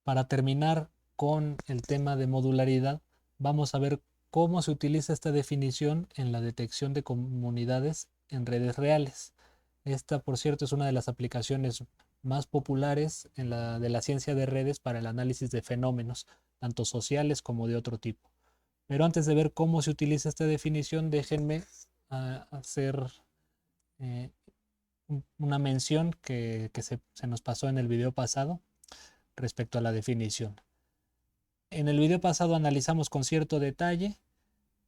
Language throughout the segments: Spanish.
Para terminar con el tema de modularidad, vamos a ver cómo se utiliza esta definición en la detección de comunidades en redes reales. Esta, por cierto, es una de las aplicaciones más populares de la ciencia de redes para el análisis de fenómenos, tanto sociales como de otro tipo. Pero antes de ver cómo se utiliza esta definición, déjenme hacer eh, una mención que se nos pasó en el video pasado respecto a la definición. En el video pasado analizamos con cierto detalle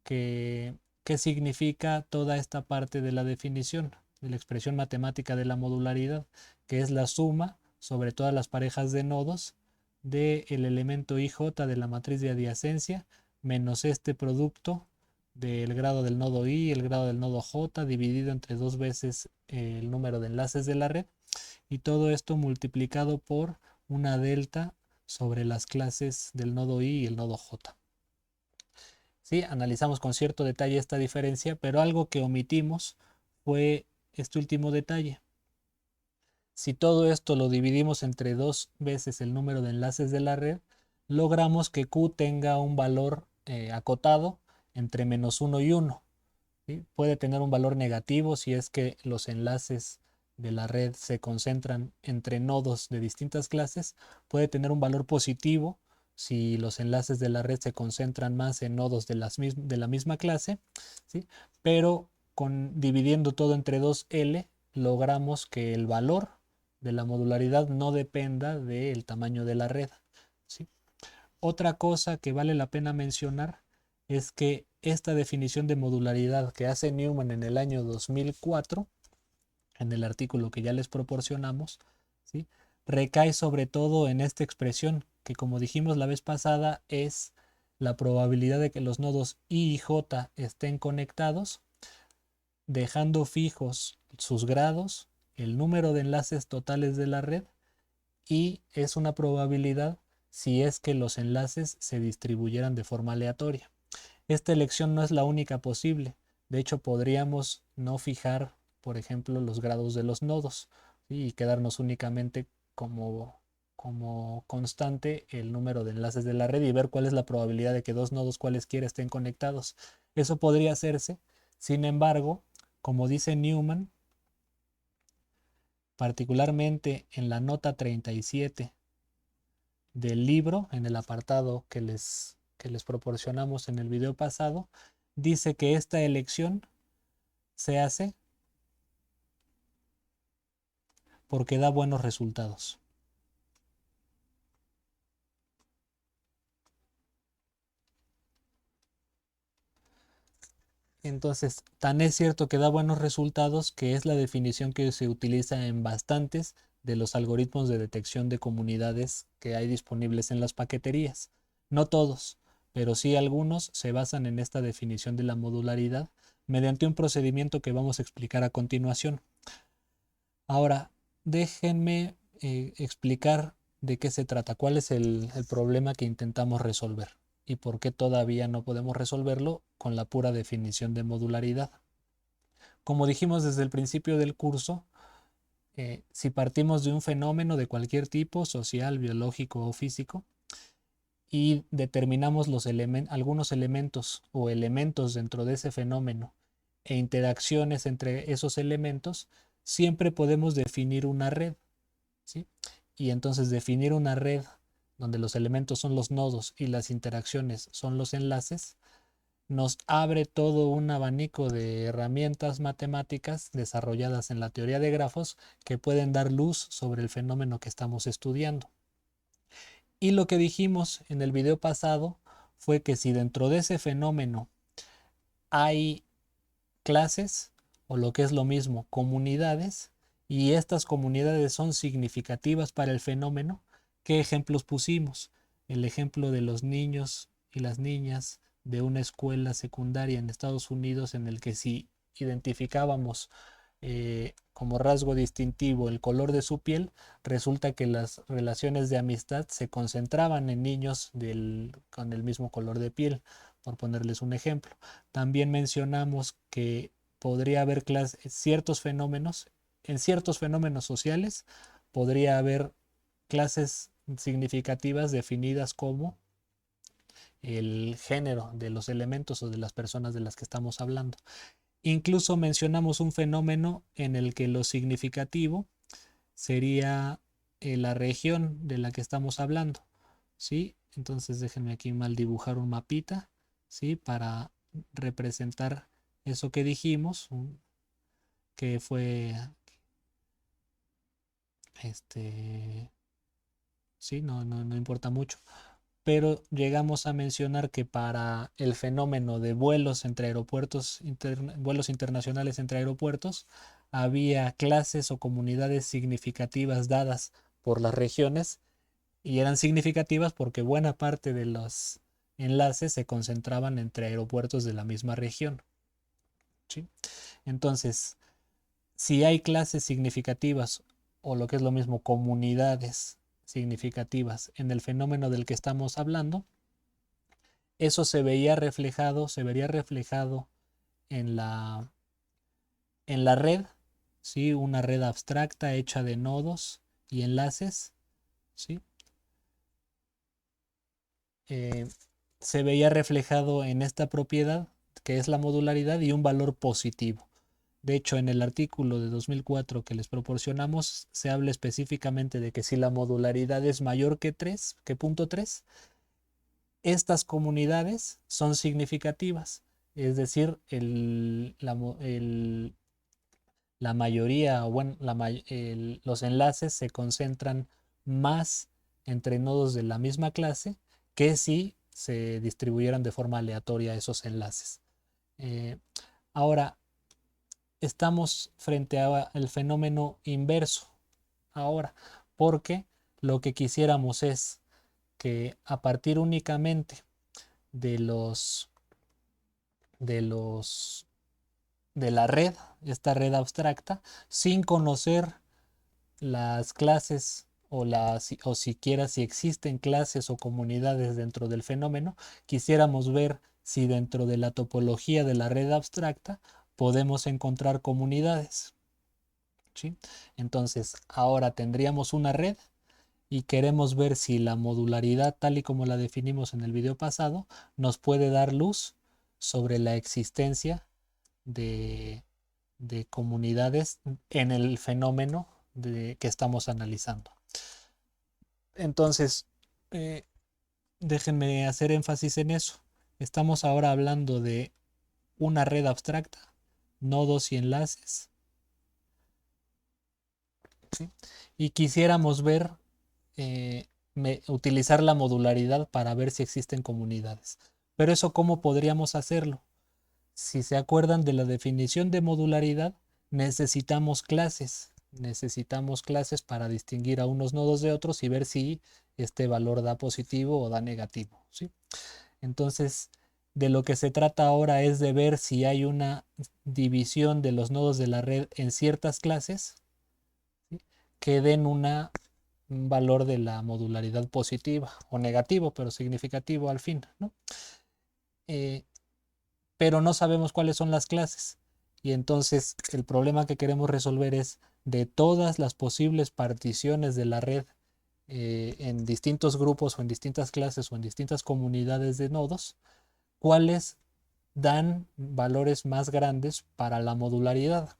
qué significa toda esta parte de la definición, de la expresión matemática de la modularidad, que es la suma sobre todas las parejas de nodos del elemento IJ de la matriz de adyacencia menos este producto del grado del nodo I y el grado del nodo J dividido entre dos veces el número de enlaces de la red, y todo esto multiplicado por una delta sobre las clases del nodo I y el nodo J. Sí, analizamos con cierto detalle esta diferencia, pero algo que omitimos fue este último detalle. Si todo esto lo dividimos entre dos veces el número de enlaces de la red, logramos que Q tenga un valor acotado entre -1 y 1. ¿Sí? Puede tener un valor negativo si es que los enlaces de la red se concentran entre nodos de distintas clases. Puede tener un valor positivo si los enlaces de la red se concentran más en nodos de la misma clase, ¿sí? Pero dividiendo todo entre 2L, logramos que el valor de la modularidad no dependa del tamaño de la red, ¿sí? Otra cosa que vale la pena mencionar es que esta definición de modularidad que hace Newman en el año 2004, en el artículo que ya les proporcionamos, ¿sí?, recae sobre todo en esta expresión que, como dijimos la vez pasada, es la probabilidad de que los nodos I y J estén conectados, dejando fijos sus grados, el número de enlaces totales de la red, y es una probabilidad si es que los enlaces se distribuyeran de forma aleatoria. Esta elección no es la única posible. De hecho, podríamos no fijar, por ejemplo, los grados de los nodos, ¿sí?, y quedarnos únicamente como constante el número de enlaces de la red y ver cuál es la probabilidad de que dos nodos cualesquiera estén conectados. Eso podría hacerse. Sin embargo, como dice Newman, particularmente en la nota 37 del libro, en el apartado que les proporcionamos en el video pasado, dice que esta elección se hace porque da buenos resultados. Entonces, tan es cierto que da buenos resultados que es la definición que se utiliza en bastantes de los algoritmos de detección de comunidades que hay disponibles en las paqueterías. No todos, pero sí algunos se basan en esta definición de la modularidad mediante un procedimiento que vamos a explicar a continuación. Ahora, déjenme explicar de qué se trata, cuál es el problema que intentamos resolver y por qué todavía no podemos resolverlo con la pura definición de modularidad. Como dijimos desde el principio del curso, si partimos de un fenómeno de cualquier tipo, social, biológico o físico, y determinamos algunos elementos o elementos dentro de ese fenómeno e interacciones entre esos elementos, siempre podemos definir una red, ¿sí? Y entonces definir una red donde los elementos son los nodos y las interacciones son los enlaces, nos abre todo un abanico de herramientas matemáticas desarrolladas en la teoría de grafos que pueden dar luz sobre el fenómeno que estamos estudiando. Y lo que dijimos en el video pasado fue que si dentro de ese fenómeno hay clases, o lo que es lo mismo, comunidades, y estas comunidades son significativas para el fenómeno, ¿qué ejemplos pusimos? El ejemplo de los niños y las niñas de una escuela secundaria en Estados Unidos, en el que si identificábamos como rasgo distintivo el color de su piel, resulta que las relaciones de amistad se concentraban en niños con el mismo color de piel, por ponerles un ejemplo. También mencionamos que podría haber ciertos fenómenos, en ciertos fenómenos sociales, podría haber clases significativas definidas como el género de los elementos o de las personas de las que estamos hablando. Incluso mencionamos un fenómeno en el que lo significativo sería la región de la que estamos hablando, ¿sí? Entonces déjenme aquí mal dibujar un mapita, ¿sí? Para representar eso que dijimos, que fue, sí, no importa mucho, pero llegamos a mencionar que para el fenómeno de vuelos entre aeropuertos, vuelos internacionales entre aeropuertos, había clases o comunidades significativas dadas por las regiones y eran significativas porque buena parte de los enlaces se concentraban entre aeropuertos de la misma región, ¿sí? Entonces, si hay clases significativas o lo que es lo mismo, comunidades significativas en el fenómeno del que estamos hablando, eso se vería reflejado en la red, ¿sí? Una red abstracta hecha de nodos y enlaces, ¿sí? Eh, se veía reflejado en esta propiedad que es la modularidad y un valor positivo. De hecho, en el artículo de 2004 que les proporcionamos, se habla específicamente de que si la modularidad es mayor que 3, que 0.3, estas comunidades son significativas. Es decir, la mayoría, o bueno, los enlaces se concentran más entre nodos de la misma clase que si se distribuyeran de forma aleatoria esos enlaces. Ahora, estamos frente al fenómeno inverso ahora, porque lo que quisiéramos es que a partir únicamente de los de los de la red, esta red abstracta, sin conocer las clases o siquiera si existen clases o comunidades dentro del fenómeno, quisiéramos ver si dentro de la topología de la red abstracta podemos encontrar comunidades, ¿sí? Entonces, ahora tendríamos una red y queremos ver si la modularidad, tal y como la definimos en el video pasado, nos puede dar luz sobre la existencia de, de comunidades en el fenómeno que estamos analizando. Entonces, eh, déjenme hacer énfasis en eso. Estamos ahora hablando de una red abstracta, nodos y enlaces, ¿sí? Y quisiéramos ver, utilizar la modularidad para ver si existen comunidades. Pero eso, ¿cómo podríamos hacerlo? Si se acuerdan de la definición de modularidad, necesitamos clases para distinguir a unos nodos de otros y ver si este valor da positivo o da negativo, ¿sí? Entonces, de lo que se trata ahora es de ver si hay una división de los nodos de la red en ciertas clases, ¿sí? Que den un valor de la modularidad positiva o negativo, pero significativo al fin, ¿no? Pero no sabemos cuáles son las clases. Y entonces el problema que queremos resolver es de todas las posibles particiones de la red, en distintos grupos o en distintas clases o en distintas comunidades de nodos, cuáles dan valores más grandes para la modularidad.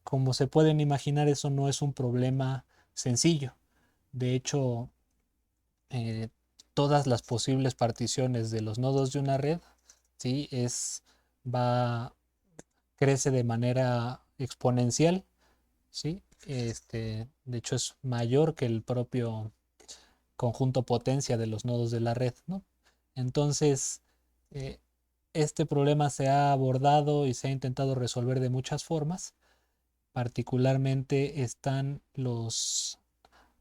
Como se pueden imaginar, eso no es un problema sencillo. De hecho, eh, todas las posibles particiones de los nodos de una red, ¿sí? Va, crece de manera exponencial, ¿sí? De hecho, es mayor que el propio conjunto potencia de los nodos de la red, ¿no? Entonces, eh, este problema se ha abordado y se ha intentado resolver de muchas formas. Particularmente están los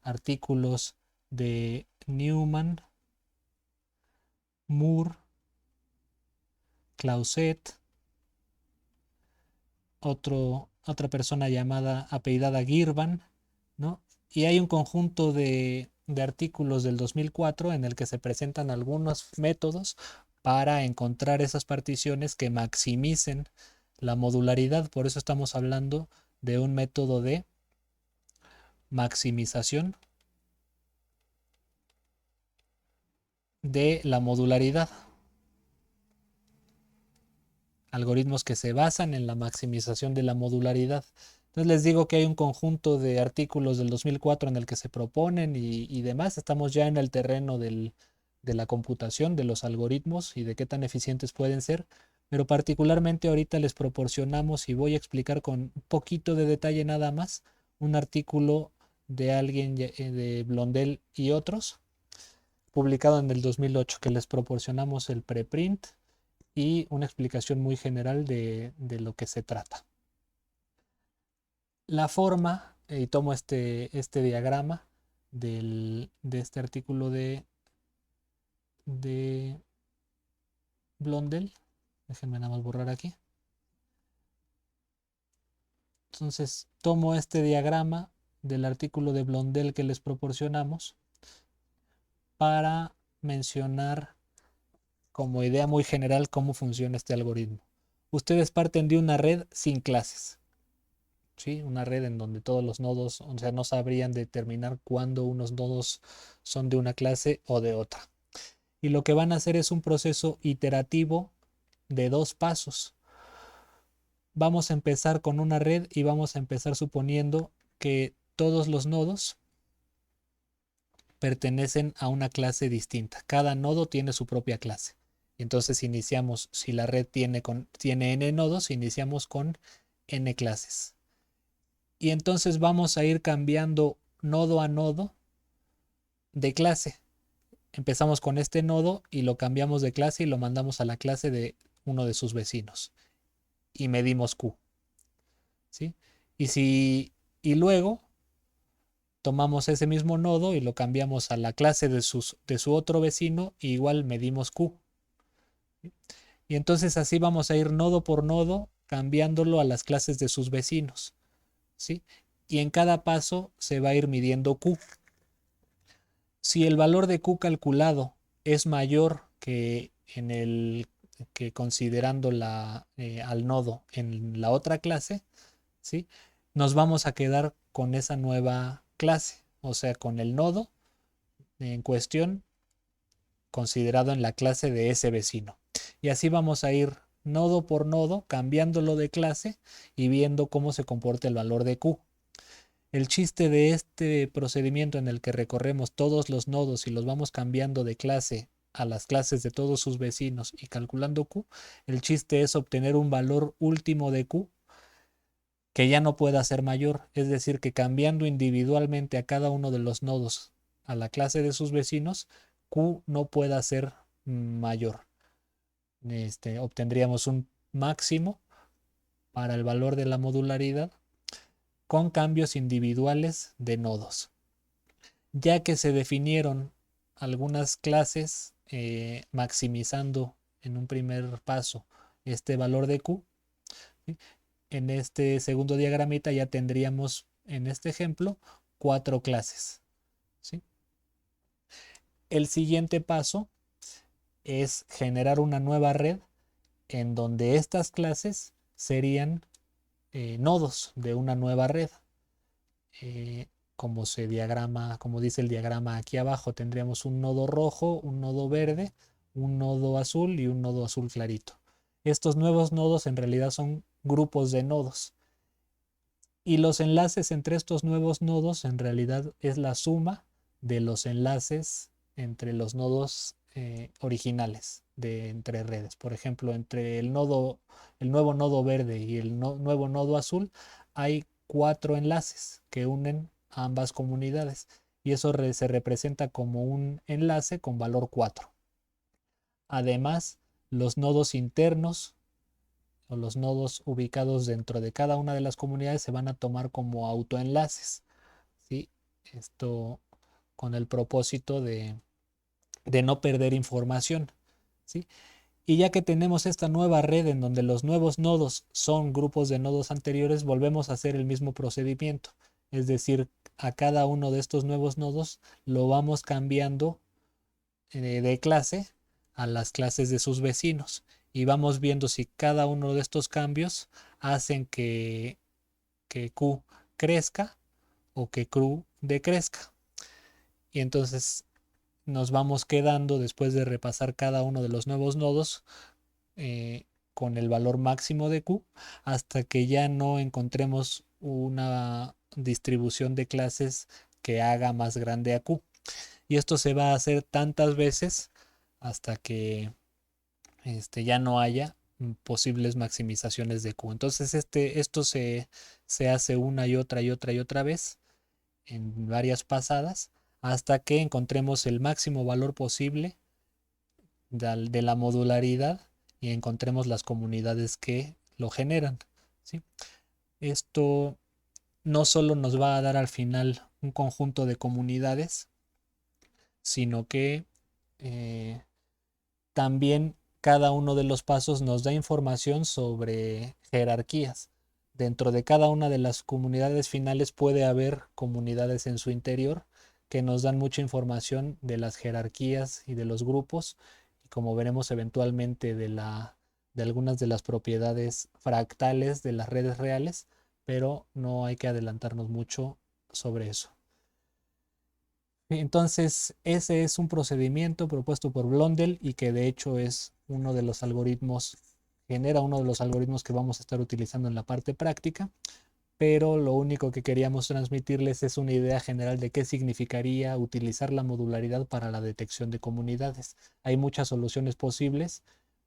artículos de Newman, Moore, Clauset, otra persona llamada apellidada Girvan, ¿no? Y hay un conjunto de artículos del 2004 en el que se presentan algunos métodos para encontrar esas particiones que maximicen la modularidad. Por eso estamos hablando de un método de maximización de la modularidad. Algoritmos que se basan en la maximización de la modularidad. Entonces les digo que hay un conjunto de artículos del 2004 en el que se proponen y demás. Estamos ya en el terreno de la computación, de los algoritmos y de qué tan eficientes pueden ser. Pero particularmente ahorita les proporcionamos y voy a explicar con un poquito de detalle nada más un artículo de alguien de Blondel y otros, publicado en el 2008, que les proporcionamos el preprint y una explicación muy general de lo que se trata. La forma, y tomo este diagrama de este artículo de Blondel. Déjenme nada más borrar aquí. Entonces tomo este diagrama del artículo de Blondel que les proporcionamos para mencionar como idea muy general cómo funciona este algoritmo. Ustedes parten de una red sin clases, ¿sí? Una red en donde todos los nodos, o sea, no sabrían determinar cuándo unos nodos son de una clase o de otra. Y lo que van a hacer es un proceso iterativo de 2 pasos. Vamos a empezar con una red y vamos a empezar suponiendo que todos los nodos pertenecen a una clase distinta. Cada nodo tiene su propia clase. Entonces iniciamos, si la red tiene n nodos, iniciamos con n clases. Y entonces vamos a ir cambiando nodo a nodo de clase. Empezamos con este nodo y lo cambiamos de clase y lo mandamos a la clase de uno de sus vecinos. Y medimos Q. ¿Sí? Y luego tomamos ese mismo nodo y lo cambiamos a la clase de su otro vecino y igual medimos Q. Y entonces así vamos a ir nodo por nodo cambiándolo a las clases de sus vecinos. ¿Sí? Y en cada paso se va a ir midiendo Q. Si el valor de Q calculado es mayor que considerando al nodo en la otra clase, ¿sí? Nos vamos a quedar con esa nueva clase, o sea, con el nodo en cuestión considerado en la clase de ese vecino. Y así vamos a ir nodo por nodo cambiándolo de clase y viendo cómo se comporta el valor de Q. El chiste de este procedimiento en el que recorremos todos los nodos y los vamos cambiando de clase a las clases de todos sus vecinos y calculando Q, el chiste es obtener un valor último de Q que ya no pueda ser mayor, es decir, que cambiando individualmente a cada uno de los nodos a la clase de sus vecinos, Q no pueda ser mayor. Obtendríamos un máximo para el valor de la modularidad con cambios individuales de nodos. Ya que se definieron algunas clases maximizando en un primer paso este valor de Q, ¿sí? En este segundo diagramita ya tendríamos en este ejemplo 4 clases, ¿sí? El siguiente paso es generar una nueva red en donde estas clases serían nodos de una nueva red. Como como dice el diagrama aquí abajo, tendríamos un nodo rojo, un nodo verde, un nodo azul y un nodo azul clarito. Estos nuevos nodos en realidad son grupos de nodos. Y los enlaces entre estos nuevos nodos en realidad es la suma de los enlaces entre los nodos originales entre redes. Por ejemplo, entre el nuevo nodo verde y el nuevo nodo azul hay 4 enlaces que unen a ambas comunidades y eso se representa como un enlace con valor 4. Además, los nodos internos o los nodos ubicados dentro de cada una de las comunidades se van a tomar como autoenlaces, ¿sí? Esto con el propósito de no perder información, ¿sí? Y ya que tenemos esta nueva red en donde los nuevos nodos son grupos de nodos anteriores, volvemos a hacer el mismo procedimiento. Es decir, a cada uno de estos nuevos nodos lo vamos cambiando de clase a las clases de sus vecinos y vamos viendo si cada uno de estos cambios hacen que Q crezca o que Q decrezca. Y entonces nos vamos quedando después de repasar cada uno de los nuevos nodos con el valor máximo de Q hasta que ya no encontremos una distribución de clases que haga más grande a Q. Y esto se va a hacer tantas veces hasta que ya no haya posibles maximizaciones de Q. Entonces esto se hace una y otra y otra y otra vez en varias pasadas hasta que encontremos el máximo valor posible de la modularidad y encontremos las comunidades que lo generan, ¿sí? Esto no solo nos va a dar al final un conjunto de comunidades, sino que eh, también cada uno de los pasos nos da información sobre jerarquías. Dentro de cada una de las comunidades finales puede haber comunidades en su interior que nos dan mucha información de las jerarquías y de los grupos, y como veremos eventualmente de algunas de las propiedades fractales de las redes reales, pero no hay que adelantarnos mucho sobre eso. Entonces, ese es un procedimiento propuesto por Blondel y que de hecho es uno de los algoritmos, genera uno de los algoritmos que vamos a estar utilizando en la parte práctica, pero lo único que queríamos transmitirles es una idea general de qué significaría utilizar la modularidad para la detección de comunidades. Hay muchas soluciones posibles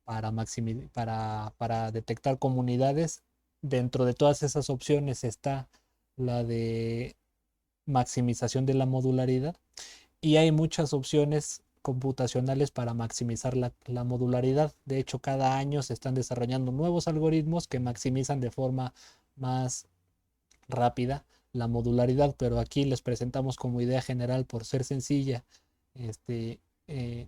para detectar comunidades. Dentro de todas esas opciones está la de maximización de la modularidad y hay muchas opciones computacionales para maximizar la modularidad. De hecho, cada año se están desarrollando nuevos algoritmos que maximizan de forma más rápida la modularidad, pero aquí les presentamos como idea general por ser sencilla este, eh,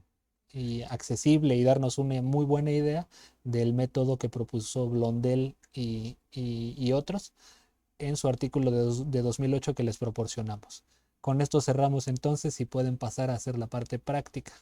y accesible y darnos una muy buena idea del método que propuso Blondel y otros en su artículo de 2008 que les proporcionamos. Con esto cerramos entonces y pueden pasar a hacer la parte práctica.